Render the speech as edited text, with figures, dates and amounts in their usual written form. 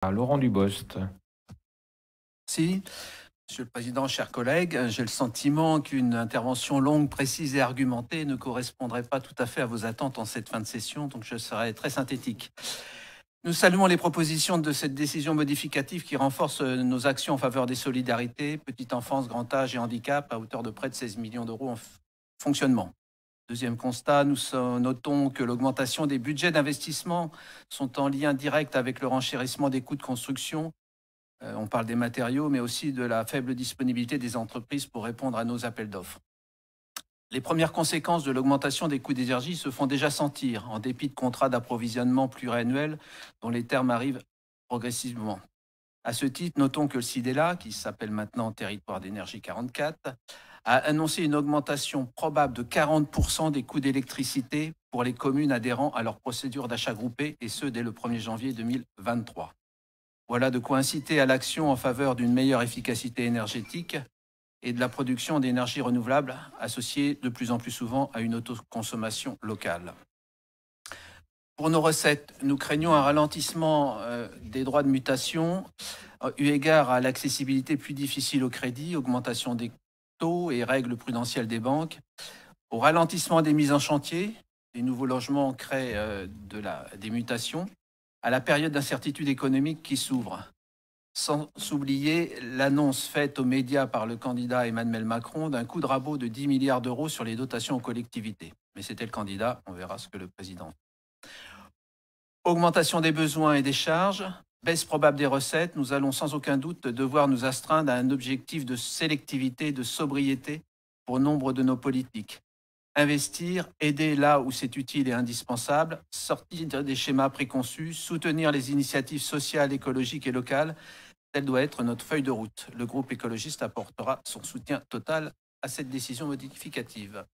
À Laurent Dubost. Merci. Monsieur le Président, chers collègues, j'ai le sentiment qu'une intervention longue, précise et argumentée ne correspondrait pas tout à fait à vos attentes en cette fin de session, donc je serai très synthétique. Nous saluons les propositions de cette décision modificative qui renforce nos actions en faveur des solidarités, petite enfance, grand âge et handicap à hauteur de près de 16 millions d'euros en fonctionnement. Deuxième constat, notons que l'augmentation des budgets d'investissement sont en lien direct avec le renchérissement des coûts de construction. On parle des matériaux, mais aussi de la faible disponibilité des entreprises pour répondre à nos appels d'offres. Les premières conséquences de l'augmentation des coûts d'énergie se font déjà sentir, en dépit de contrats d'approvisionnement pluriannuels dont les termes arrivent progressivement. À ce titre, notons que le CIDELA, qui s'appelle maintenant Territoire d'énergie 44, a annoncé une augmentation probable de 40% des coûts d'électricité pour les communes adhérant à leur procédure d'achat groupé, et ce dès le 1er janvier 2023. Voilà de quoi inciter à l'action en faveur d'une meilleure efficacité énergétique et de la production d'énergie renouvelable, associée de plus en plus souvent à une autoconsommation locale. Pour nos recettes, nous craignons un ralentissement des droits de mutation, eu égard à l'accessibilité plus difficile au crédit, augmentation des taux et règles prudentielles des banques, au ralentissement des mises en chantier. Les nouveaux logements créent des mutations, à la période d'incertitude économique qui s'ouvre. Sans oublier l'annonce faite aux médias par le candidat Emmanuel Macron d'un coup de rabot de 10 milliards d'euros sur les dotations aux collectivités. Mais c'était le candidat, on verra ce que le président. Augmentation des besoins et des charges, baisse probable des recettes, nous allons sans aucun doute devoir nous astreindre à un objectif de sélectivité et de sobriété pour nombre de nos politiques. Investir, aider là où c'est utile et indispensable, sortir des schémas préconçus, soutenir les initiatives sociales, écologiques et locales, telle doit être notre feuille de route. Le groupe écologiste apportera son soutien total à cette décision modificative.